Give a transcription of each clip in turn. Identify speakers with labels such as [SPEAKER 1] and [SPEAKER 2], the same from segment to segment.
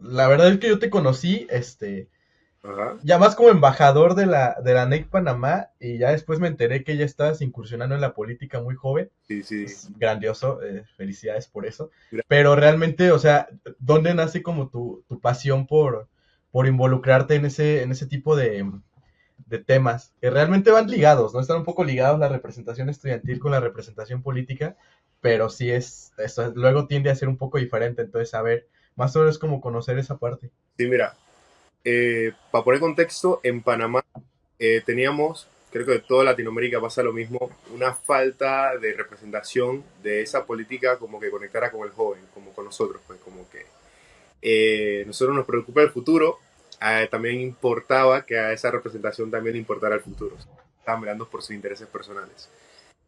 [SPEAKER 1] la verdad es que yo te conocí,
[SPEAKER 2] Ajá.
[SPEAKER 1] ya más como embajador de la NEC Panamá, y ya después me enteré que ya estabas incursionando en la política muy joven.
[SPEAKER 2] Sí, sí.
[SPEAKER 1] Es grandioso, felicidades por eso.
[SPEAKER 2] Gra-
[SPEAKER 1] Pero realmente, o sea, ¿dónde nace como tu pasión por involucrarte en ese tipo de temas que realmente van ligados, ¿no? Están un poco ligados la representación estudiantil con la representación política, pero sí eso luego tiende a ser un poco diferente, entonces, a ver, más o menos como conocer esa parte.
[SPEAKER 2] Sí, mira, para poner contexto, en Panamá teníamos, creo que de toda Latinoamérica pasa lo mismo, una falta de representación de esa política como que conectara con el joven, como con nosotros, pues como que nosotros nos preocupa el futuro, también importaba que a esa representación también le importara el futuro. Estaban mirando por sus intereses personales.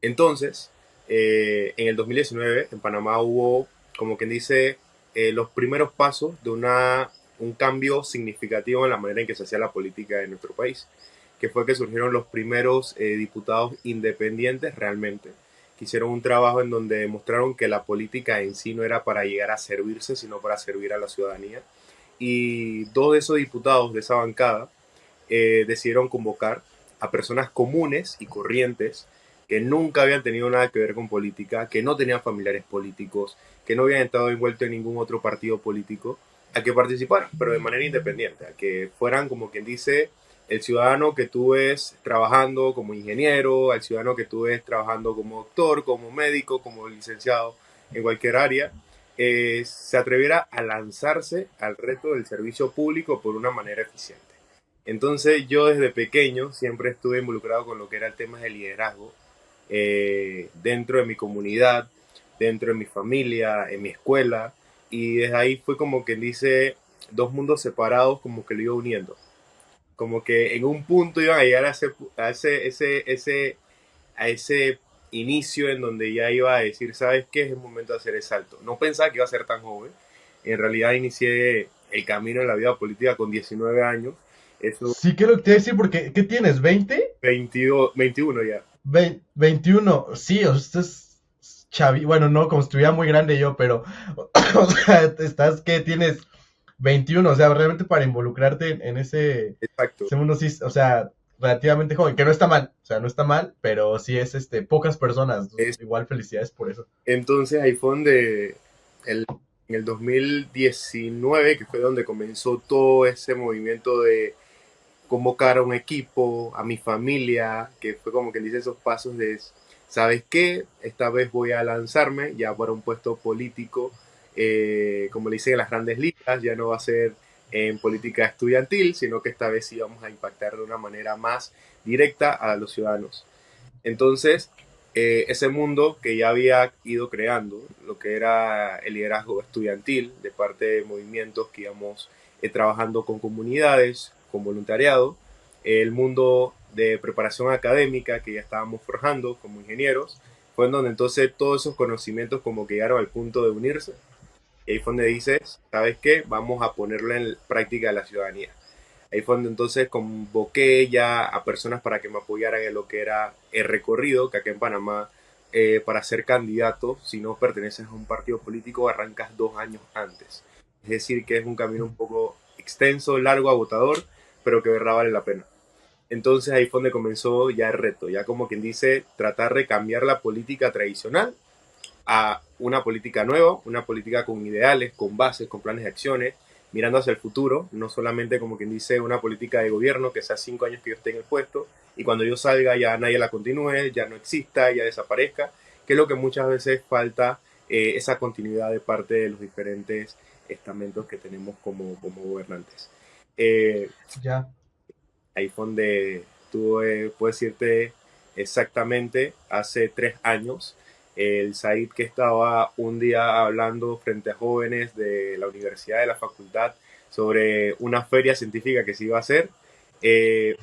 [SPEAKER 2] Entonces, en el 2019 en Panamá hubo, como quien dice, los primeros pasos de un cambio significativo en la manera en que se hacía la política en nuestro país, que fue que surgieron los primeros diputados independientes realmente, que hicieron un trabajo en donde demostraron que la política en sí no era para llegar a servirse, sino para servir a la ciudadanía. Y dos de esos diputados de esa bancada decidieron convocar a personas comunes y corrientes que nunca habían tenido nada que ver con política, que no tenían familiares políticos, que no habían estado envueltos en ningún otro partido político, a que participaran, pero de manera independiente, a que fueran, como quien dice, el ciudadano que tú ves trabajando como ingeniero, al ciudadano que tú ves trabajando como doctor, como médico, como licenciado, en cualquier área, se atreviera a lanzarse al reto del servicio público por una manera eficiente. Entonces yo desde pequeño siempre estuve involucrado con lo que era el tema de liderazgo dentro de mi comunidad, dentro de mi familia, en mi escuela, y desde ahí fue como que dice dos mundos separados como que lo iba uniendo, como que en un punto iban a llegar a ese inicio en donde ya iba a decir, ¿sabes qué? Es el momento de hacer el salto. No pensaba que iba a ser tan joven, en realidad inicié el camino en la vida política con 19 años, eso
[SPEAKER 1] Sí, ¿qué es lo que te iba a decir? Porque, ¿qué tienes? ¿20?
[SPEAKER 2] 22, 21 ya.
[SPEAKER 1] 21. Sí, o sea, estás chavi, bueno, no, como si estuviera muy grande yo, pero, o sea, ¿qué tienes? 21, o sea, realmente para involucrarte en
[SPEAKER 2] Exacto.
[SPEAKER 1] ese mundo, sí, o sea, relativamente joven, que no está mal, o sea, no está mal, pero sí es, pocas personas,
[SPEAKER 2] Es,
[SPEAKER 1] igual felicidades por eso.
[SPEAKER 2] entonces ahí fue donde el, en el 2019, que fue donde comenzó todo ese movimiento de convocar a un equipo, a mi familia, que fue como que dice esos pasos de, ¿sabes qué? Esta vez voy a lanzarme ya para un puesto político, como le dicen en las grandes ligas, ya no va a ser en política estudiantil, sino que esta vez sí vamos a impactar de una manera más directa a los ciudadanos. Entonces, ese mundo que ya había ido creando, lo que era el liderazgo estudiantil de parte de movimientos que íbamos trabajando con comunidades, con voluntariado, el mundo de preparación académica que ya estábamos forjando como ingenieros, fue en donde entonces todos esos conocimientos como que llegaron al punto de unirse. Y ahí fue donde dices, ¿sabes qué? Vamos a ponerlo en práctica a la ciudadanía. Ahí fue donde entonces convoqué ya a personas para que me apoyaran en lo que era el recorrido, que acá en Panamá, para ser candidato, si no perteneces a un partido político, arrancas 2 años antes. Es decir, que es un camino un poco extenso, largo, agotador, pero que de verdad vale la pena. Entonces ahí fue donde comenzó ya el reto, ya como quien dice, tratar de cambiar la política tradicional a una política nueva, una política con ideales, con bases, con planes de acciones, mirando hacia el futuro, no solamente como quien dice una política de gobierno que sea 5 años que yo esté en el puesto y cuando yo salga ya nadie la continúe, ya no exista, ya desaparezca, que es lo que muchas veces falta esa continuidad de parte de los diferentes estamentos que tenemos como gobernantes. Eh,
[SPEAKER 1] Ya.
[SPEAKER 2] Ahí fue donde tuve, puedo decirte exactamente, hace 3 años, el Said que estaba un día hablando frente a jóvenes de la universidad, de la facultad, sobre una feria científica que se iba a hacer.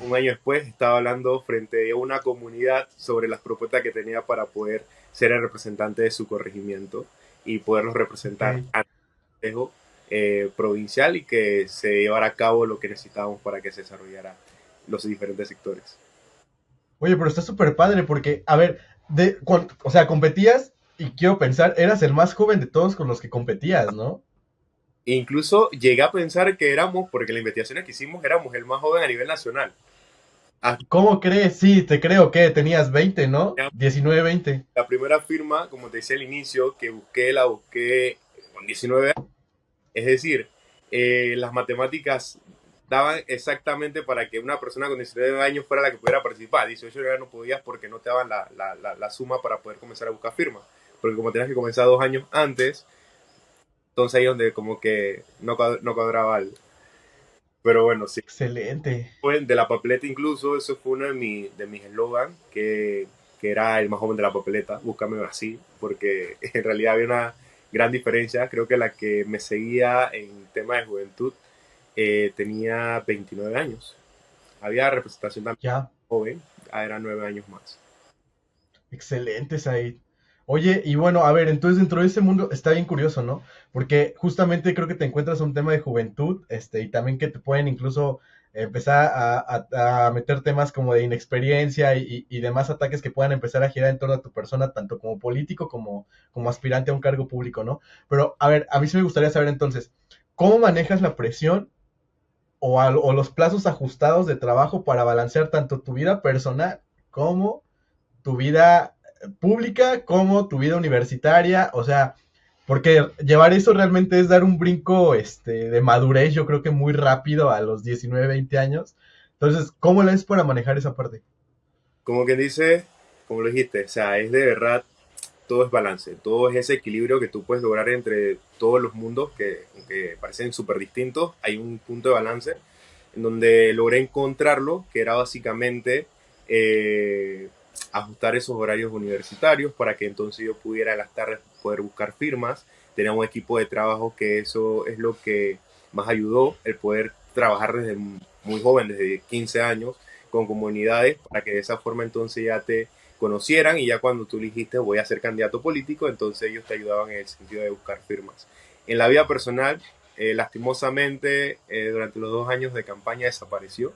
[SPEAKER 2] Un año después estaba hablando frente a una comunidad sobre las propuestas que tenía para poder ser el representante de su corregimiento y poderlos
[SPEAKER 1] Ok.
[SPEAKER 2] representar ante el Consejo provincial y que se llevara a cabo lo que necesitábamos para que se desarrollara los diferentes sectores.
[SPEAKER 1] Oye, pero está súper padre porque, a ver, o sea, competías y quiero pensar, eras el más joven de todos con los que competías, ¿no?
[SPEAKER 2] Incluso llegué a pensar que éramos, porque las investigaciones que hicimos éramos el más joven a nivel nacional. Hasta
[SPEAKER 1] ¿Cómo crees? Sí, te creo que tenías 20, ¿no? 19, 20.
[SPEAKER 2] la primera firma, como te decía al inicio, que busqué, la busqué con 19 años. Es decir, las matemáticas daban exactamente para que una persona con 19 años fuera la que pudiera participar. 18 ya no podías porque no te daban la suma para poder comenzar a buscar firmas. Porque como tenías que comenzar 2 años antes, entonces ahí es donde como que no cuadraba algo. Pero bueno, sí.
[SPEAKER 1] Excelente.
[SPEAKER 2] Fue de la papeleta incluso, eso fue uno de mis eslogan, que era el más joven de la papeleta, búscame así, porque en realidad había una gran diferencia. Creo que la que me seguía en tema de juventud tenía 29 años. Había representación también
[SPEAKER 1] Ya.
[SPEAKER 2] joven, era 9 años más.
[SPEAKER 1] Excelente, Said. Oye, y bueno, a ver, entonces dentro de ese mundo está bien curioso, ¿no? Porque justamente creo que te encuentras un tema de juventud, y también que te pueden incluso empezar a meter temas como de inexperiencia y demás ataques que puedan empezar a girar en torno a tu persona, tanto como político como aspirante a un cargo público, ¿no? Pero, a ver, a mí sí me gustaría saber entonces, ¿cómo manejas la presión o los plazos ajustados de trabajo para balancear tanto tu vida personal como tu vida pública como tu vida universitaria? O sea, porque llevar eso realmente es dar un brinco de madurez, yo creo que muy rápido a los 19 20 años. Entonces, ¿cómo le es para manejar esa parte?
[SPEAKER 2] Como quien dice, como lo dijiste, o sea, es de verdad, todo es balance, todo es ese equilibrio que tú puedes lograr entre todos los mundos que parecen súper distintos. Hay un punto de balance en donde logré encontrarlo, que era básicamente ajustar esos horarios universitarios para que entonces yo pudiera en las tardes poder buscar firmas. Tenía un equipo de trabajo que eso es lo que más ayudó, el poder trabajar desde muy joven, desde 15 años, con comunidades, para que de esa forma entonces ya te conocieran y ya cuando tú dijiste voy a ser candidato político, entonces ellos te ayudaban en el sentido de buscar firmas. En la vida personal, lastimosamente, durante los 2 años de campaña desapareció.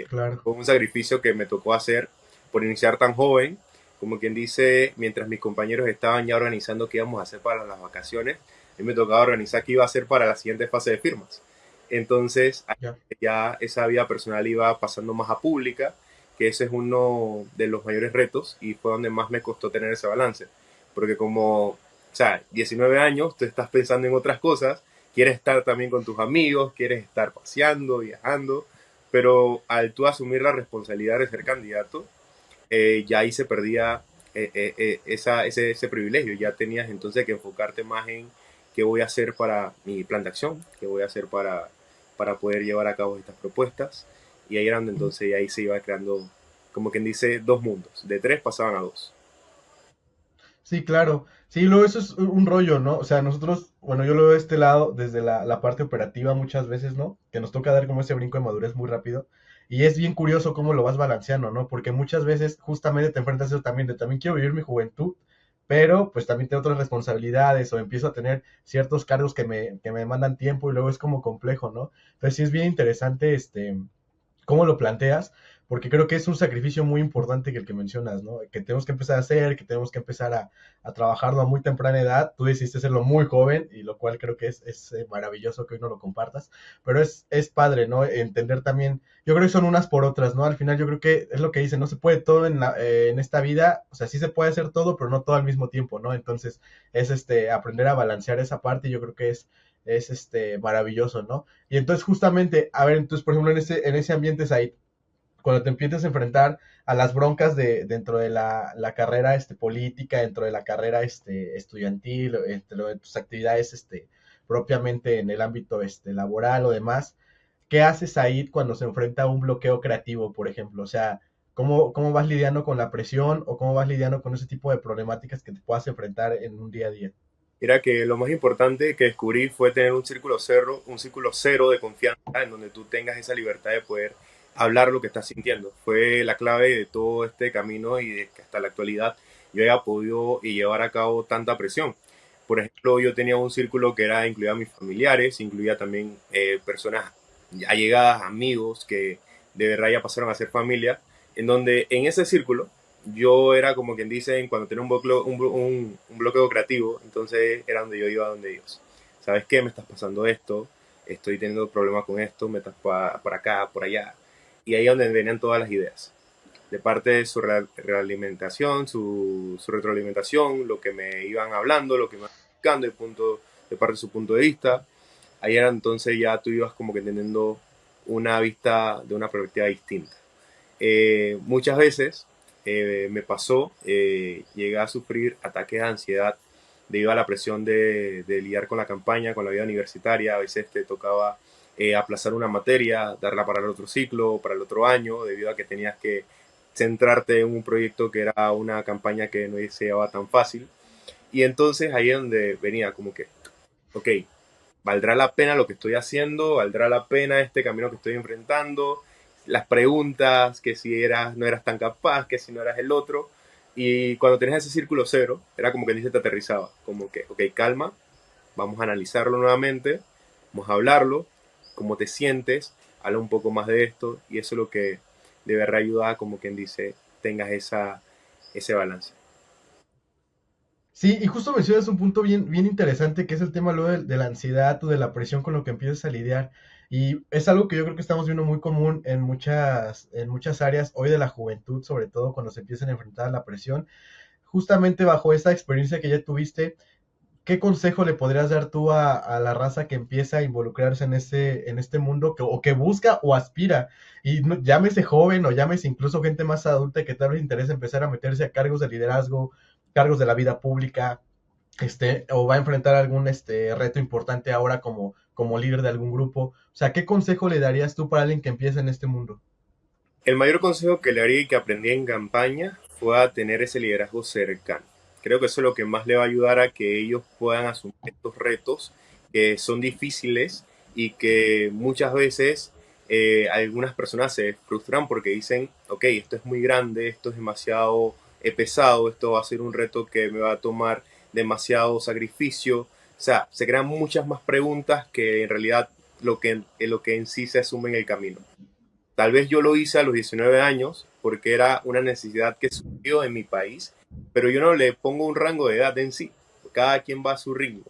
[SPEAKER 1] Claro.
[SPEAKER 2] Fue un sacrificio que me tocó hacer por iniciar tan joven, como quien dice, mientras mis compañeros estaban ya organizando qué íbamos a hacer para las vacaciones, a mí me tocaba organizar qué iba a hacer para la siguiente fase de firmas. Entonces,
[SPEAKER 1] Ya.
[SPEAKER 2] ya esa vida personal iba pasando más a pública, que ese es uno de los mayores retos y fue donde más me costó tener ese balance. Porque como, o sea, 19 años, tú estás pensando en otras cosas, quieres estar también con tus amigos, quieres estar paseando, viajando, pero al tú asumir la responsabilidad de ser candidato, ya ahí se perdía ese privilegio. Ya tenías entonces que enfocarte más en qué voy a hacer para mi plan de acción, qué voy a hacer para poder llevar a cabo estas propuestas. Y ahí era donde entonces ahí se iba creando, como quien dice, dos mundos. De tres pasaban a dos.
[SPEAKER 1] Sí, claro. Sí, luego eso es un rollo, ¿no? O sea, nosotros, bueno, yo lo veo de este lado, desde la parte operativa muchas veces, ¿no? Que nos toca dar como ese brinco de madurez muy rápido. Y es bien curioso cómo lo vas balanceando, ¿no? Porque muchas veces justamente te enfrentas a eso también, de también quiero vivir mi juventud, pero pues también tengo otras responsabilidades o empiezo a tener ciertos cargos que me demandan tiempo y luego es como complejo, ¿no? Entonces sí es bien interesante, cómo lo planteas, porque creo que es un sacrificio muy importante que el que mencionas, ¿no? Que tenemos que empezar a hacer, que tenemos que empezar a trabajarlo a muy temprana edad. Tú decidiste hacerlo muy joven, y lo cual creo que es maravilloso que hoy no lo compartas, pero es padre, ¿no? Entender también, yo creo que son unas por otras, ¿no? Al final yo creo que es lo que dice, no se puede todo en esta vida, o sea, sí se puede hacer todo, pero no todo al mismo tiempo, ¿no? Entonces es aprender a balancear esa parte y yo creo que es maravilloso, ¿no? Y entonces justamente, a ver, entonces por ejemplo en ese ambiente, Said, cuando te empiezas a enfrentar a las broncas dentro de la carrera política, dentro de la carrera estudiantil, dentro de tus actividades propiamente en el ámbito laboral o demás, ¿qué haces ahí cuando se enfrenta a un bloqueo creativo, por ejemplo? O sea, ¿cómo vas lidiando con la presión o cómo vas lidiando con ese tipo de problemáticas que te puedas enfrentar en un día a día?
[SPEAKER 2] Era que lo más importante que descubrí fue tener un círculo cero de confianza en donde tú tengas esa libertad de poder hablar lo que estás sintiendo. Fue la clave de todo este camino y de que hasta la actualidad yo haya podido y llevar a cabo tanta presión. Por ejemplo, yo tenía un círculo que era incluía a mis familiares, incluía también personas allegadas, amigos que de verdad ya pasaron a ser familia, en donde en ese círculo yo era como quien dice, cuando tenía un bloqueo creativo, entonces era donde yo iba donde ellos. ¿sabes qué? Me estás pasando esto, estoy teniendo problemas con esto, me estás por acá, por allá. Y ahí es donde venían todas las ideas. De parte de su realimentación, su retroalimentación, lo que me iban hablando, lo que me iban explicando, de parte de su punto de vista. Ahí era entonces ya tú ibas como que teniendo una vista de una perspectiva distinta. Muchas veces me pasó, llegué a sufrir ataques de ansiedad debido a la presión de lidiar con la campaña, con la vida universitaria. A veces te tocaba aplazar una materia, darla para el otro ciclo, para el otro año, debido a que tenías que centrarte en un proyecto que era una campaña que no se llevaba tan fácil. Y entonces ahí es donde venía como que, ok, ¿valdrá la pena lo que estoy haciendo? ¿Valdrá la pena este camino que estoy enfrentando? Las preguntas, que si eras, no eras tan capaz, que si no eras el otro. Y cuando tenías ese círculo cero, era como que dice, te aterrizaba. Como que, ok, calma, vamos a analizarlo nuevamente, vamos a hablarlo, cómo te sientes, habla un poco más de esto. Y eso es lo que de verdad ayuda, como quien dice, tengas ese balance.
[SPEAKER 1] Sí, y justo mencionas un punto bien interesante que es el tema luego de la ansiedad o de la presión con lo que empiezas a lidiar. Y es algo que yo creo que estamos viendo muy común en muchas áreas hoy de la juventud, sobre todo cuando se empiezan a enfrentar a la presión. Justamente bajo esa experiencia que ya tuviste, ¿qué consejo le podrías dar tú a la raza que empieza a involucrarse en este mundo o que busca o aspira? Y llámese joven o llámese incluso gente más adulta que tal vez interesa empezar a meterse a cargos de liderazgo, cargos de la vida pública, o va a enfrentar algún reto importante ahora como líder de algún grupo. O sea, ¿qué consejo le darías tú para alguien que empieza en este mundo?
[SPEAKER 2] El mayor consejo que le haría y que aprendí en campaña fue a tener ese liderazgo cercano. Creo que eso es lo que más le va a ayudar a que ellos puedan asumir estos retos que son difíciles y que muchas veces algunas personas se frustran porque dicen, ok, esto es muy grande, esto es demasiado pesado, esto va a ser un reto que me va a tomar demasiado sacrificio. O sea, se crean muchas más preguntas que en realidad lo que en sí se asume en el camino. Tal vez yo lo hice a los 19 años porque era una necesidad que surgió en mi país, pero yo no le pongo un rango de edad en sí. Cada quien va a su ritmo.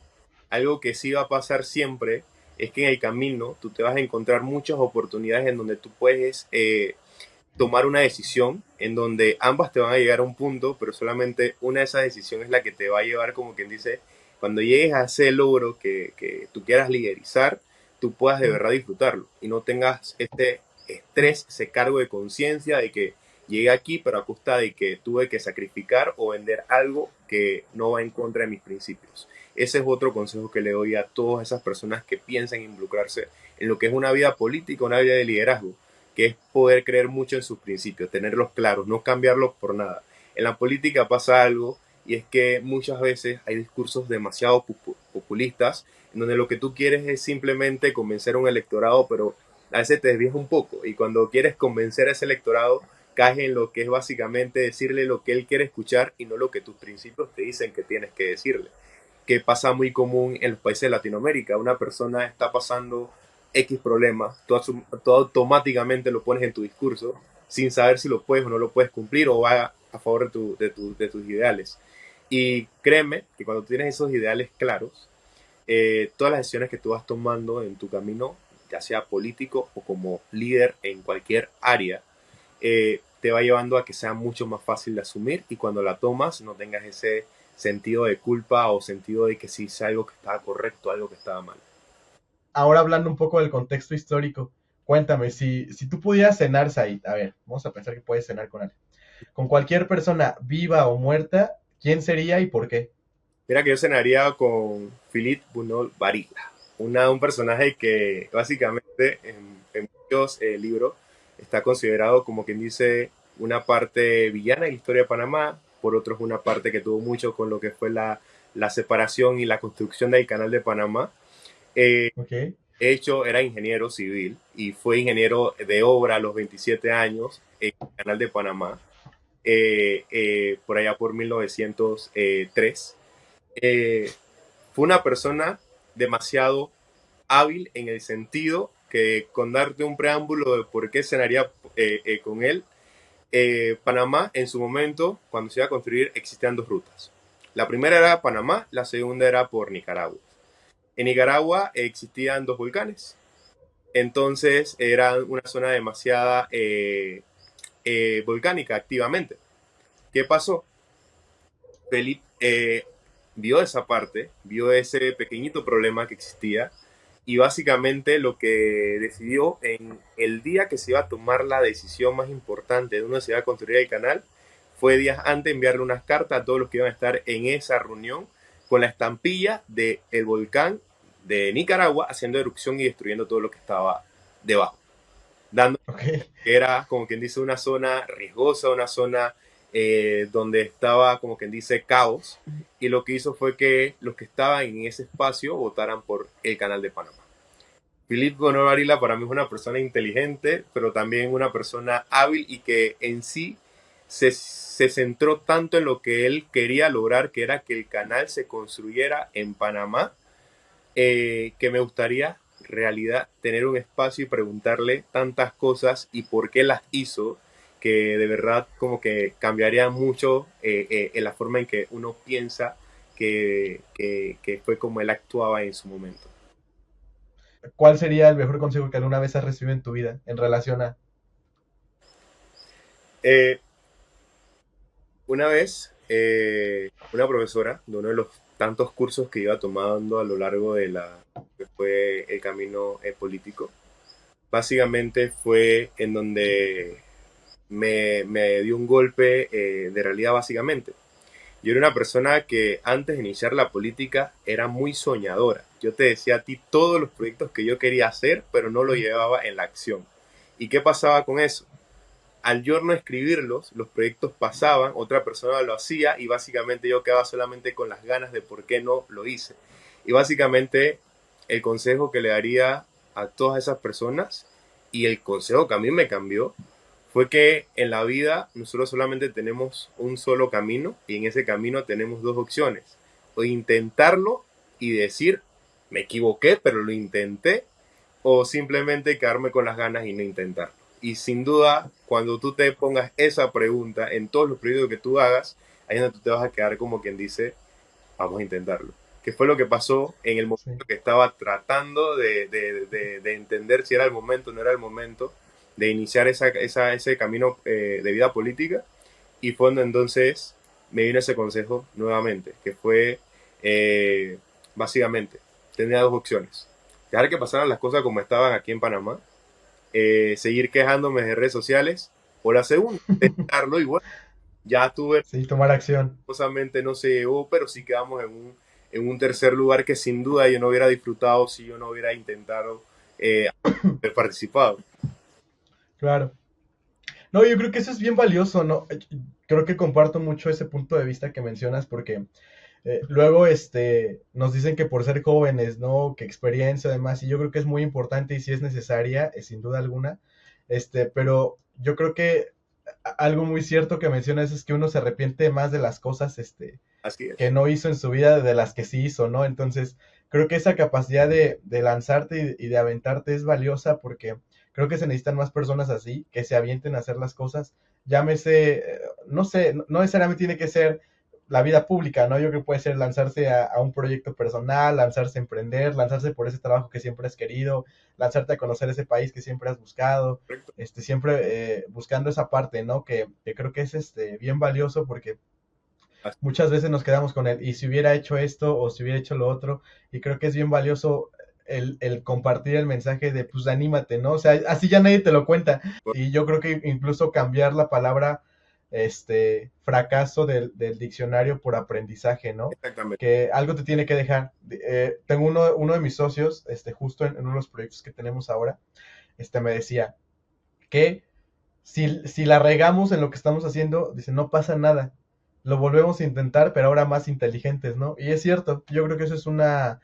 [SPEAKER 2] Algo que sí va a pasar siempre es que en el camino tú te vas a encontrar muchas oportunidades en donde tú puedes tomar una decisión en donde ambas te van a llegar a un punto, pero solamente una de esas decisiones es la que te va a llevar, como quien dice, cuando llegues a ese logro que tú quieras liderizar, tú puedas de verdad disfrutarlo y no tengas este estrés, ese cargo de conciencia de que llegué aquí, pero a costa de que tuve que sacrificar o vender algo que no va en contra de mis principios. Ese es otro consejo que le doy a todas esas personas que piensan involucrarse en lo que es una vida política, una vida de liderazgo, que es poder creer mucho en sus principios, tenerlos claros, no cambiarlos por nada. En la política pasa algo y es que muchas veces hay discursos demasiado populistas en donde lo que tú quieres es simplemente convencer a un electorado, pero a veces te desvías un poco y cuando quieres convencer a ese electorado caes en lo que es básicamente decirle lo que él quiere escuchar y no lo que tus principios te dicen que tienes que decirle, que pasa muy común en los países de Latinoamérica. Una persona está pasando X problema, tú automáticamente lo pones en tu discurso sin saber si lo puedes o no lo puedes cumplir o va a favor de tus ideales. Y créeme que cuando tienes esos ideales claros, todas las decisiones que tú vas tomando en tu camino, ya sea político o como líder en cualquier área, te va llevando a que sea mucho más fácil de asumir y cuando la tomas no tengas ese sentido de culpa o sentido de que si hice algo que estaba correcto, algo que estaba mal.
[SPEAKER 1] Ahora hablando un poco del contexto histórico, cuéntame, si tú pudieras cenar, Said, a ver, vamos a pensar que puedes cenar con alguien, con cualquier persona viva o muerta, ¿quién sería y por qué?
[SPEAKER 2] Mira que yo cenaría con Philippe Bunol Varila, un personaje que básicamente en muchos libros está considerado como quien dice una parte villana de la historia de Panamá, por otros una parte que tuvo mucho con lo que fue la separación y la construcción del canal de Panamá. Eh,
[SPEAKER 1] ¿Ok?
[SPEAKER 2] de hecho, era ingeniero civil y fue ingeniero de obra a los 27 años en el canal de Panamá, por allá por 1903. eh, Fue una persona demasiado hábil en el sentido que con darte un preámbulo de por qué cenaría con él, Panamá en su momento, cuando se iba a construir, existían dos rutas. La primera era Panamá, la segunda era por Nicaragua. En Nicaragua existían dos volcanes, entonces era una zona demasiada volcánica activamente. ¿Qué pasó? Felipe vio esa parte, vio ese pequeñito problema que existía y básicamente lo que decidió en el día que se iba a tomar la decisión más importante de dónde se iba a construir el canal, fue días antes enviarle unas cartas a todos los que iban a estar en esa reunión con la estampilla del volcán de Nicaragua haciendo erupción y destruyendo todo lo que estaba debajo, dando
[SPEAKER 1] Ok.
[SPEAKER 2] que era, como quien dice, una zona riesgosa, una zona donde estaba, como quien dice, caos. Y lo que hizo fue que los que estaban en ese espacio votaran por el canal de Panamá. Philippe Gonor Varila para mí es una persona inteligente, pero también una persona hábil y que en sí se centró tanto en lo que él quería lograr, que era que el canal se construyera en Panamá, que me gustaría realidad tener un espacio y preguntarle tantas cosas y por qué las hizo, que de verdad como que cambiaría mucho en la forma en que uno piensa que fue como él actuaba en su momento.
[SPEAKER 1] ¿Cuál sería el mejor consejo que alguna vez has recibido en tu vida en relación a...
[SPEAKER 2] Eh, una vez, una profesora de uno de los tantos cursos que iba tomando a lo largo de la que fue el camino político, básicamente fue en donde me dio un golpe de realidad básicamente. Yo era una persona que antes de iniciar la política era muy soñadora. Yo te decía a ti todos los proyectos que yo quería hacer, pero no lo llevaba en la acción. ¿Y qué pasaba con eso? Al yo no escribirlos, los proyectos pasaban, otra persona lo hacía y básicamente yo quedaba solamente con las ganas de por qué no lo hice. Y básicamente el consejo que le daría a todas esas personas y el consejo que a mí me cambió fue que en la vida nosotros solamente tenemos un solo camino y en ese camino tenemos dos opciones. O intentarlo y decir, me equivoqué, pero lo intenté, o simplemente quedarme con las ganas y no intentarlo. Y sin duda, cuando tú te pongas esa pregunta en todos los proyectos que tú hagas, ahí es donde tú te vas a quedar como quien dice, vamos a intentarlo. ¿Qué fue lo que pasó en el
[SPEAKER 1] Sí.
[SPEAKER 2] momento que estaba tratando de entender si era el momento o no era el momento de iniciar ese camino de vida política? Y fue donde entonces me vino ese consejo nuevamente, que fue básicamente, tenía dos opciones. Dejar que pasaran las cosas como estaban aquí en Panamá, seguir quejándome de redes sociales, o la segunda, intentarlo y bueno, ya tuve
[SPEAKER 1] Sí, tomar acción.
[SPEAKER 2] lastimosamente no se llegó, pero sí quedamos en un tercer lugar que sin duda yo no hubiera disfrutado si yo no hubiera intentado haber participado.
[SPEAKER 1] Claro. No, yo creo que eso es bien valioso, ¿no? Creo que comparto mucho ese punto de vista que mencionas porque luego nos dicen que por ser jóvenes, ¿no? Que experiencia además, y yo creo que es muy importante y si es necesaria, sin duda alguna, pero yo creo que algo muy cierto que mencionas es que uno se arrepiente más de las cosas,
[SPEAKER 2] Así
[SPEAKER 1] que
[SPEAKER 2] es.
[SPEAKER 1] no hizo en su vida de las que sí hizo, ¿no? Entonces, creo que esa capacidad de lanzarte y de aventarte es valiosa porque creo que se necesitan más personas así, que se avienten a hacer las cosas. Llámese, no sé, no necesariamente tiene que ser la vida pública, ¿no? Yo creo que puede ser lanzarse a un proyecto personal, lanzarse a emprender, lanzarse por ese trabajo que siempre has querido, lanzarte a conocer ese país que siempre has buscado,
[SPEAKER 2] Correcto.
[SPEAKER 1] siempre buscando esa parte, ¿no? Que creo que es bien valioso porque
[SPEAKER 2] Así,
[SPEAKER 1] muchas veces nos quedamos con el, y si hubiera hecho esto o si hubiera hecho lo otro, y creo que es bien valioso el compartir el mensaje de, pues anímate, ¿no? O sea, así ya nadie te lo cuenta, y yo creo que incluso cambiar la palabra, fracaso del diccionario por aprendizaje, ¿no?
[SPEAKER 2] exactamente.
[SPEAKER 1] Que algo te tiene que dejar. Tengo uno de mis socios, justo en uno de los proyectos que tenemos ahora, me decía que si la regamos en lo que estamos haciendo, dice, no pasa nada. Lo volvemos a intentar, pero ahora más inteligentes, ¿no? Y es cierto, yo creo que eso es una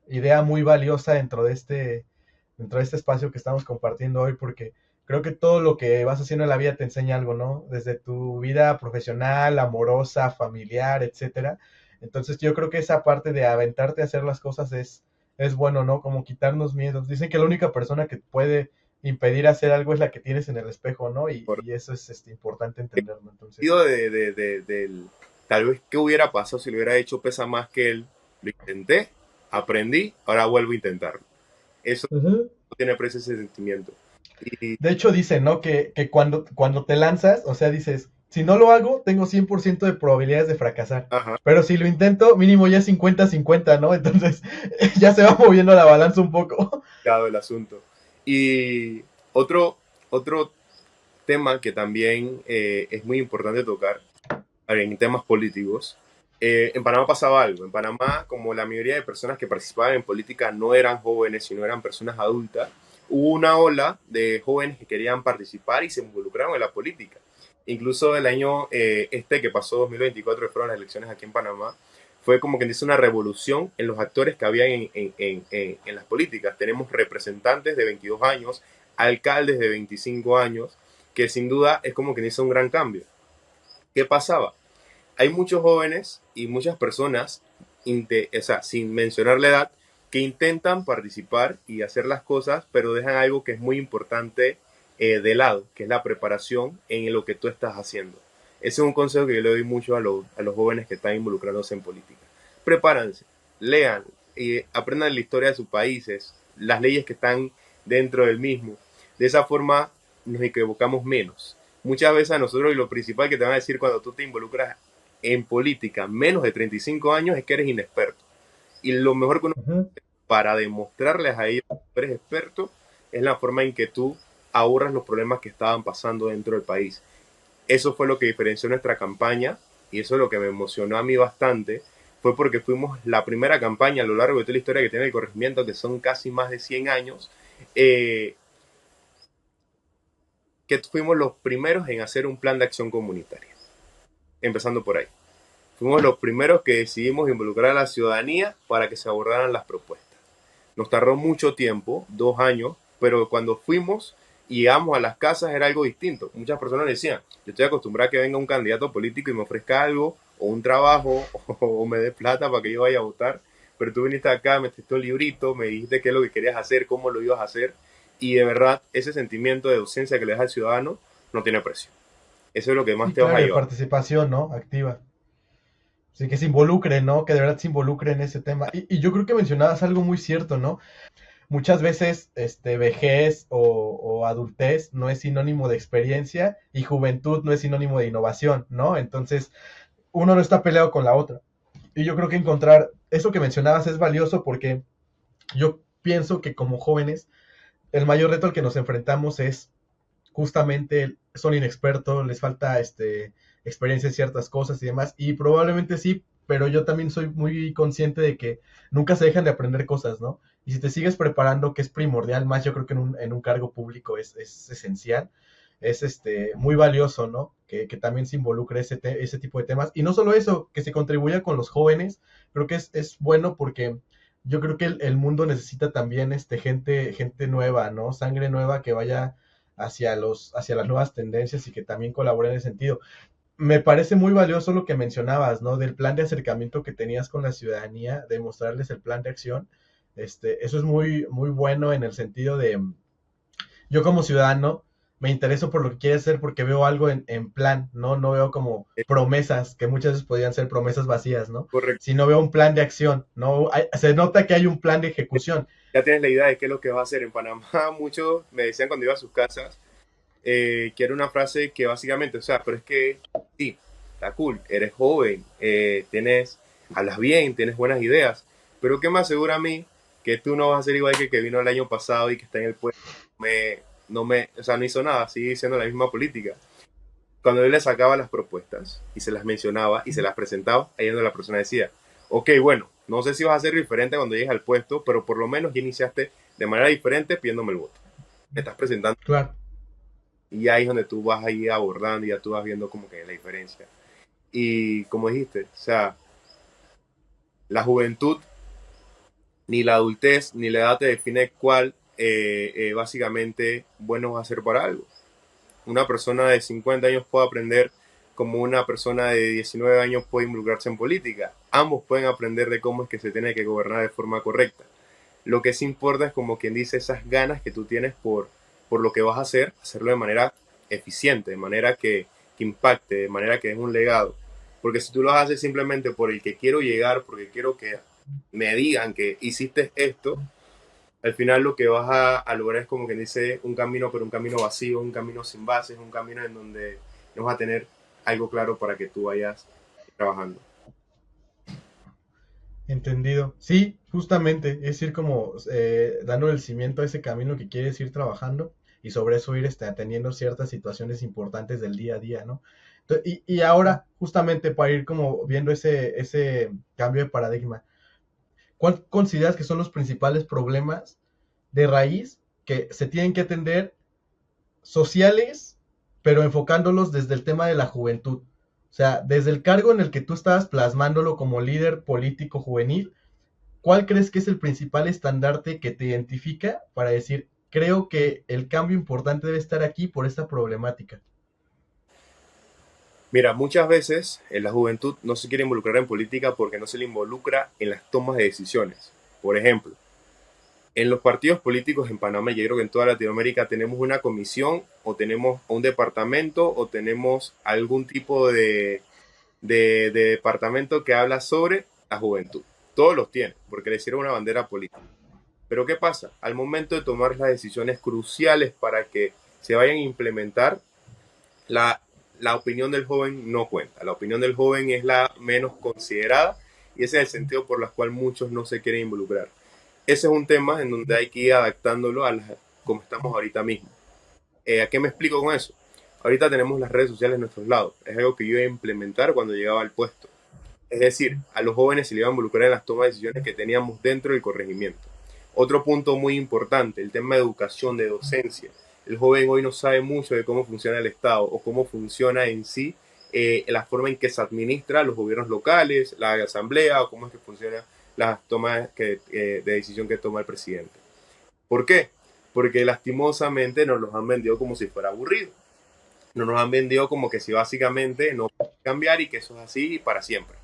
[SPEAKER 1] idea muy valiosa dentro de este espacio que estamos compartiendo hoy, porque creo que todo lo que vas haciendo en la vida te enseña algo, ¿no? Desde tu vida profesional, amorosa, familiar, etcétera. Entonces yo creo que esa parte de aventarte a hacer las cosas es bueno, ¿no? Como quitarnos miedos. Dicen que la única persona que puede impedir hacer algo es la que tienes en el espejo, ¿no?
[SPEAKER 2] Por
[SPEAKER 1] Y eso es importante
[SPEAKER 2] el
[SPEAKER 1] entenderlo. Entonces,
[SPEAKER 2] sentido del tal vez qué hubiera pasado si lo hubiera hecho pesa más que él. Lo intenté, aprendí, ahora vuelvo a intentarlo. Eso
[SPEAKER 1] Ujú.
[SPEAKER 2] no tiene precio ese sentimiento. Y,
[SPEAKER 1] De hecho, dicen, ¿no? Que cuando te lanzas, o sea, dices, si no lo hago, tengo 100% de probabilidades de fracasar.
[SPEAKER 2] ajá,
[SPEAKER 1] Pero si lo intento, mínimo ya es 50-50, ¿no? Entonces ya se va moviendo la balanza un poco.
[SPEAKER 2] dado el asunto. Y otro tema que también es muy importante tocar en temas políticos. En Panamá pasaba algo. En Panamá, como la mayoría de personas que participaban en política no eran jóvenes, sino eran personas adultas, hubo una ola de jóvenes que querían participar y se involucraron en la política. Incluso el año que pasó, 2024, que fueron las elecciones aquí en Panamá, fue como que dice una revolución en los actores que había en las políticas. Tenemos representantes de 22 años, alcaldes de 25 años, que sin duda es como que dice un gran cambio. ¿Qué pasaba? Hay muchos jóvenes y muchas personas, o sea, sin mencionar la edad, que intentan participar y hacer las cosas, pero dejan algo que es muy importante de lado, que es la preparación en lo que tú estás haciendo. Ese es un consejo que yo le doy mucho a los jóvenes que están involucrándose en política. Prepárense, lean y aprendan la historia de sus países, las leyes que están dentro del mismo. De esa forma nos equivocamos menos. Muchas veces a nosotros, y lo principal que te van a decir cuando tú te involucras en política menos de 35 años es que eres inexperto. Y lo mejor que uno
[SPEAKER 1] Ujú.
[SPEAKER 2] para demostrarles a ellos que eres experto es la forma en que tú ahorras los problemas que estaban pasando dentro del país. Eso fue lo que diferenció nuestra campaña y eso es lo que me emocionó a mí bastante. Fue porque fuimos la primera campaña a lo largo de toda la historia que tiene el corregimiento, que son casi más de 100 años, eh, que fuimos los primeros en hacer un plan de acción comunitaria. Empezando por ahí. Fuimos los primeros que decidimos involucrar a la ciudadanía para que se abordaran las propuestas. Nos tardó mucho tiempo, 2 años, pero cuando fuimos y llegamos a las casas era algo distinto. Muchas personas decían, yo estoy acostumbrado a que venga un candidato político y me ofrezca algo, o un trabajo, o me dé plata para que yo vaya a votar, pero tú viniste acá, me trajiste un librito, me dijiste qué es lo que querías hacer, cómo lo ibas a hacer, y de verdad ese sentimiento de docencia que le das al ciudadano no tiene precio. Eso es lo que más
[SPEAKER 1] Sí,
[SPEAKER 2] te vas a
[SPEAKER 1] claro, de
[SPEAKER 2] llevar.
[SPEAKER 1] participación, ¿no? Activa. Sí, que se involucre, ¿no? Que de verdad se involucre en ese tema. Y yo creo que mencionabas algo muy cierto, ¿no? Muchas veces vejez o adultez no es sinónimo de experiencia y juventud no es sinónimo de innovación, ¿no? Entonces, uno no está peleado con la otra. Y yo creo que encontrar eso que mencionabas es valioso porque yo pienso que como jóvenes, el mayor reto al que nos enfrentamos es justamente son inexpertos, les falta experiencia en ciertas cosas y demás, y probablemente sí, pero yo también soy muy consciente de que nunca se dejan de aprender cosas, ¿no? Y si te sigues preparando, que es primordial, más yo creo que en un cargo público es esencial, es muy valioso, ¿no? Que también se involucre ese tipo de temas. Y no solo eso, que se contribuya con los jóvenes, creo que es bueno porque yo creo que el mundo necesita también gente nueva, ¿no? Sangre nueva que vaya hacia las nuevas tendencias y que también colabore en ese sentido. Me parece muy valioso lo que mencionabas, ¿no? Del plan de acercamiento que tenías con la ciudadanía, de mostrarles el plan de acción. Eso es muy, muy bueno en el sentido de, yo como ciudadano me intereso por lo que quiere hacer porque veo algo en plan, ¿no? No veo como promesas, que muchas veces podrían ser promesas vacías, ¿no?
[SPEAKER 2] Correcto.
[SPEAKER 1] Sino veo un plan de acción, ¿no? Se nota que hay un plan de ejecución.
[SPEAKER 2] Ya tienes la idea de qué es lo que vas a hacer. En Panamá muchos me decían cuando iba a sus casas que era una frase que básicamente, o sea, pero es que sí, está cool, eres joven, hablas bien, tienes buenas ideas, pero ¿qué me asegura a mí que tú no vas a ser igual que el que vino el año pasado y que está en el puesto? O sea, no hizo nada, sigue siendo la misma política. Cuando yo le sacaba las propuestas y se las mencionaba y se las presentaba, ahí es donde la persona decía, ok, bueno, no sé si vas a ser diferente cuando llegues al puesto, pero por lo menos ya iniciaste de manera diferente pidiéndome el voto. Me estás presentando
[SPEAKER 1] Claro.
[SPEAKER 2] y ahí es donde tú vas ahí abordando y ya tú vas viendo como que la diferencia. Y como dijiste, o sea, la juventud, ni la adultez, ni la edad te define cuál básicamente bueno va a ser para algo. Una persona de 50 años puede aprender como una persona de 19 años puede involucrarse en política. Ambos pueden aprender de cómo es que se tiene que gobernar de forma correcta. Lo que sí importa es como quien dice esas ganas que tú tienes por lo que vas a hacer, hacerlo de manera eficiente, de manera que impacte, de manera que es un legado. Porque si tú lo haces simplemente por el que quiero llegar, porque quiero que me digan que hiciste esto, al final lo que vas a lograr es como que dice un camino, pero un camino vacío, un camino sin bases, un camino en donde no vas a tener algo claro para que tú vayas trabajando.
[SPEAKER 1] Entendido. Sí, justamente, es ir como dando el cimiento a ese camino que quieres ir trabajando y sobre eso ir atendiendo ciertas situaciones importantes del día a día, ¿no? Y ahora, justamente para ir como viendo ese cambio de paradigma, ¿cuál consideras que son los principales problemas de raíz que se tienen que atender sociales, pero enfocándolos desde el tema de la juventud? O sea, desde el cargo en el que tú estabas plasmándolo como líder político juvenil, ¿cuál crees que es el principal estandarte que te identifica para decir, creo que el cambio importante debe estar aquí por esta problemática?
[SPEAKER 2] Mira, muchas veces la juventud no se quiere involucrar en política porque no se le involucra en las tomas de decisiones. Por ejemplo, en los partidos políticos en Panamá, y yo creo que en toda Latinoamérica tenemos una comisión o tenemos un departamento o tenemos algún tipo de departamento que habla sobre la juventud. Todos los tienen, porque le hicieron una bandera política. Pero ¿qué pasa? Al momento de tomar las decisiones cruciales para que se vayan a implementar, la, la opinión del joven no cuenta. La opinión del joven es la menos considerada y ese es el sentido por el cual muchos no se quieren involucrar. Ese es un tema en donde hay que ir adaptándolo como estamos ahorita mismo. ¿A qué me explico con eso? Ahorita tenemos las redes sociales a nuestros lados. Es algo que yo iba a implementar cuando llegaba al puesto. Es decir, a los jóvenes se les iba a involucrar en las tomas de decisiones que teníamos dentro del corregimiento. Otro punto muy importante, el tema de educación, de docencia. El joven hoy no sabe mucho de cómo funciona el Estado o cómo funciona en sí la forma en que se administra los gobiernos locales, la asamblea o cómo es que funciona las tomas de decisión que toma el presidente. ¿Por qué? Porque lastimosamente nos los han vendido como si fuera aburrido. Nos han vendido como que si básicamente no puede cambiar y que eso es así para siempre.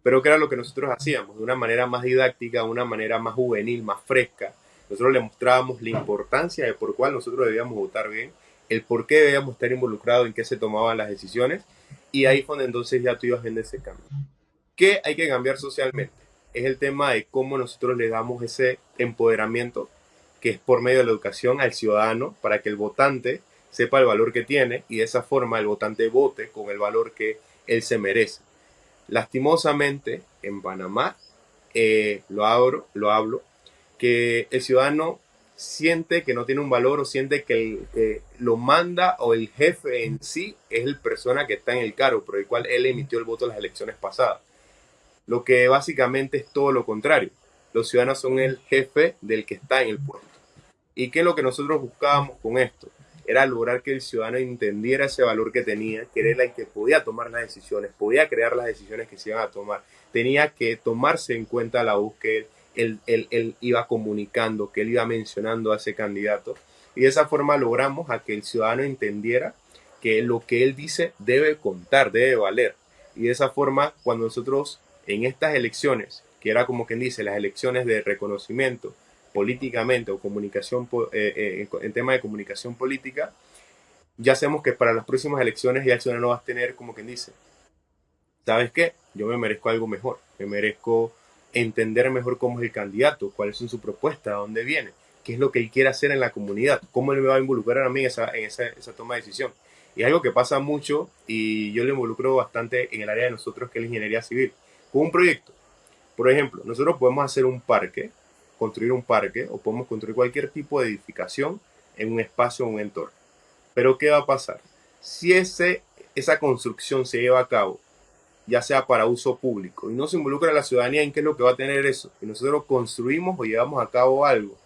[SPEAKER 2] Pero que era lo que nosotros hacíamos, de una manera más didáctica, de una manera más juvenil, más fresca. Nosotros le mostrábamos la importancia de por cuál nosotros debíamos votar bien, el por qué debíamos estar involucrados en qué se tomaban las decisiones, y ahí fue donde entonces ya tú ibas viendo ese cambio. ¿Qué hay que cambiar socialmente? Es el tema de cómo nosotros le damos ese empoderamiento, que es por medio de la educación al ciudadano, para que el votante sepa el valor que tiene y de esa forma el votante vote con el valor que él se merece. Lastimosamente, en Panamá, lo hablo, que el ciudadano siente que no tiene un valor o siente que lo manda o el jefe en sí es el persona que está en el cargo, por el cual él emitió el voto en las elecciones pasadas. Lo que básicamente es todo lo contrario. Los ciudadanos son el jefe del que está en el puesto. ¿Y qué es lo que nosotros buscábamos con esto? Era lograr que el ciudadano entendiera ese valor que tenía, que era el que podía tomar las decisiones, podía crear las decisiones que se iban a tomar. Tenía que tomarse en cuenta la voz que él iba comunicando, que él iba mencionando a ese candidato. Y de esa forma logramos a que el ciudadano entendiera que lo que él dice debe contar, debe valer. Y de esa forma, cuando nosotros en estas elecciones, que era como quien dice, las elecciones de reconocimiento, políticamente o comunicación en tema de comunicación política, ya sabemos que para las próximas elecciones ya el ciudadano va a tener como quien dice, ¿sabes qué? Yo me merezco algo mejor, me merezco entender mejor cómo es el candidato, cuáles son sus propuestas, a dónde viene, qué es lo que él quiere hacer en la comunidad, cómo él me va a involucrar a mí en esa toma de decisión. Y es algo que pasa mucho y yo lo involucro bastante en el área de nosotros, que es la ingeniería civil, con un proyecto. Por ejemplo, nosotros podemos hacer un parque, construir un parque o podemos construir cualquier tipo de edificación en un espacio o un entorno. Pero ¿qué va a pasar? Si esa construcción se lleva a cabo, ya sea para uso público, y no se involucra a la ciudadanía en qué es lo que va a tener eso, y nosotros construimos o llevamos a cabo algo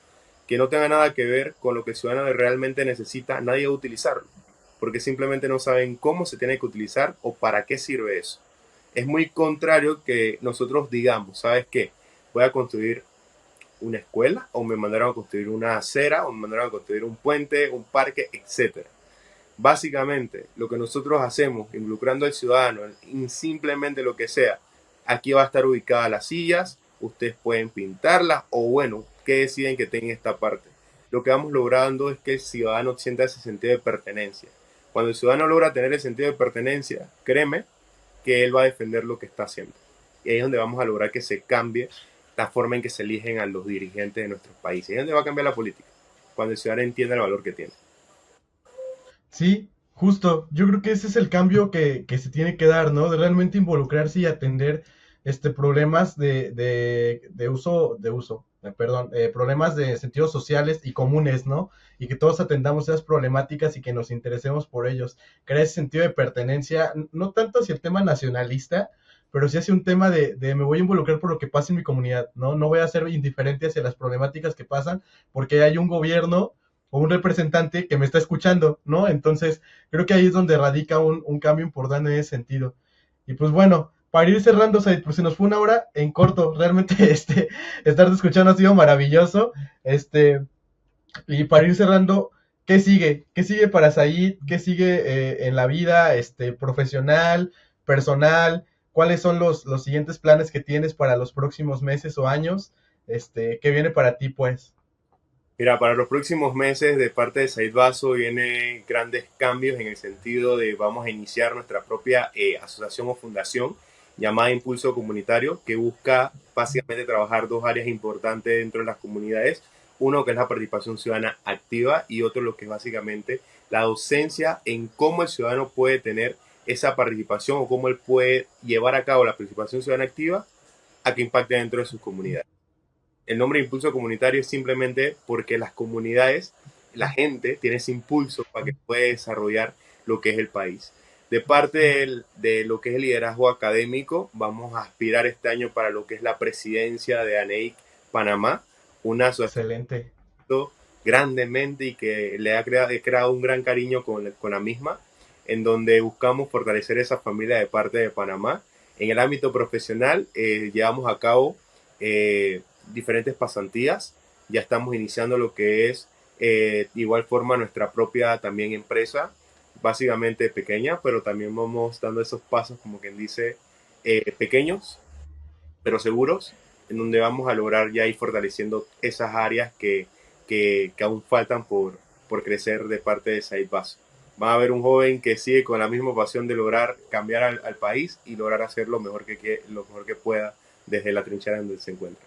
[SPEAKER 2] que no tenga nada que ver con lo que el ciudadano realmente necesita, nadie va a utilizarlo, porque simplemente no saben cómo se tiene que utilizar o para qué sirve eso. Es muy contrario que nosotros digamos, ¿sabes qué? Voy a construir una escuela o me mandaron a construir una acera o me mandaron a construir un puente, un parque, etcétera. Básicamente, lo que nosotros hacemos, involucrando al ciudadano en simplemente lo que sea, aquí va a estar ubicadas las sillas, ustedes pueden pintarlas o bueno, ¿qué deciden que tenga esta parte? Lo que vamos logrando es que el ciudadano sienta ese sentido de pertenencia. Cuando el ciudadano logra tener el sentido de pertenencia, créeme que él va a defender lo que está haciendo. Y ahí es donde vamos a lograr que se cambie la forma en que se eligen a los dirigentes de nuestros países. ¿Y dónde va a cambiar la política? Cuando el ciudadano entienda el valor que tiene.
[SPEAKER 1] Sí, justo. Yo creo que ese es el cambio que se tiene que dar, ¿no? De realmente involucrarse y atender problemas perdón, problemas de sentidos sociales y comunes, ¿no? Y que todos atendamos esas problemáticas y que nos interesemos por ellos. Crear ese sentido de pertenencia, no tanto hacia el tema nacionalista, pero sí hacia un tema de me voy a involucrar por lo que pasa en mi comunidad, ¿no? No voy a ser indiferente hacia las problemáticas que pasan porque hay un gobierno o un representante que me está escuchando, ¿no? Entonces, creo que ahí es donde radica un cambio importante en ese sentido. Y pues bueno, para ir cerrando, Said, pues se nos fue una hora en corto, realmente estarte escuchando ha sido maravilloso, y para ir cerrando, ¿qué sigue? ¿Qué sigue para Said? ¿Qué sigue en la vida profesional, personal? ¿Cuáles son los siguientes planes que tienes para los próximos meses o años? ¿Qué viene para ti, pues?
[SPEAKER 2] Mira, para los próximos meses de parte de Said Basso vienen grandes cambios en el sentido de vamos a iniciar nuestra propia asociación o fundación llamada Impulso Comunitario, que busca básicamente trabajar dos áreas importantes dentro de las comunidades. Uno que es la participación ciudadana activa y otro lo que es básicamente la docencia en cómo el ciudadano puede tener esa participación o cómo él puede llevar a cabo la participación ciudadana activa a que impacte dentro de sus comunidades. El nombre de impulso comunitario es simplemente porque las comunidades, la gente tiene ese impulso para que pueda desarrollar lo que es el país. De parte de lo que es el liderazgo académico, vamos a aspirar este año para lo que es la presidencia de ANEIC Panamá, una asociación
[SPEAKER 1] Excelente.
[SPEAKER 2] grandemente y que le ha creado un gran cariño con la misma, en donde buscamos fortalecer esa familia de parte de Panamá. En el ámbito profesional, llevamos a cabo diferentes pasantías, ya estamos iniciando lo que es de igual forma nuestra propia también empresa, básicamente pequeña, pero también vamos dando esos pasos, como quien dice, pequeños, pero seguros, en donde vamos a lograr ya ir fortaleciendo esas áreas que aún faltan por crecer de parte de Said Basso. Va a haber un joven que sigue con la misma pasión de lograr cambiar al país y lograr hacer lo mejor que pueda desde la trinchera donde se encuentra.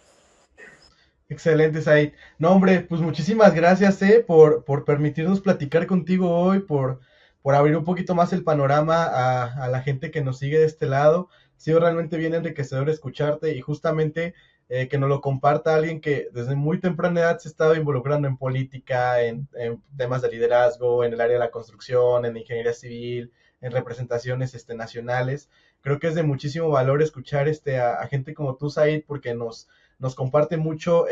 [SPEAKER 1] Excelente, Said. No, hombre, pues muchísimas gracias, por permitirnos platicar contigo hoy, por abrir un poquito más el panorama a la gente que nos sigue de este lado. Ha sido realmente bien enriquecedor escucharte y justamente que nos lo comparta alguien que desde muy temprana edad se ha estado involucrando en política, en temas de liderazgo, en el área de la construcción, en ingeniería civil, en representaciones nacionales. Creo que es de muchísimo valor escuchar a gente como tú, Said, porque nos comparte mucho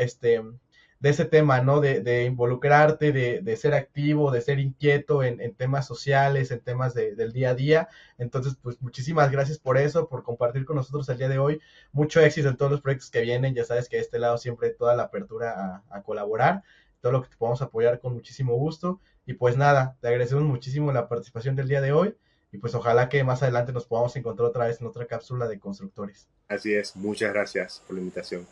[SPEAKER 1] de ese tema, ¿no? De involucrarte, de ser activo, de ser inquieto en temas sociales, en temas del día a día. Entonces, pues muchísimas gracias por eso, por compartir con nosotros el día de hoy. Mucho éxito en todos los proyectos que vienen. Ya sabes que de este lado siempre toda la apertura a colaborar, todo lo que te podamos apoyar con muchísimo gusto. Y pues nada, te agradecemos muchísimo la participación del día de hoy. Y pues ojalá que más adelante nos podamos encontrar otra vez en otra cápsula de constructores.
[SPEAKER 2] Así es, muchas gracias por la invitación.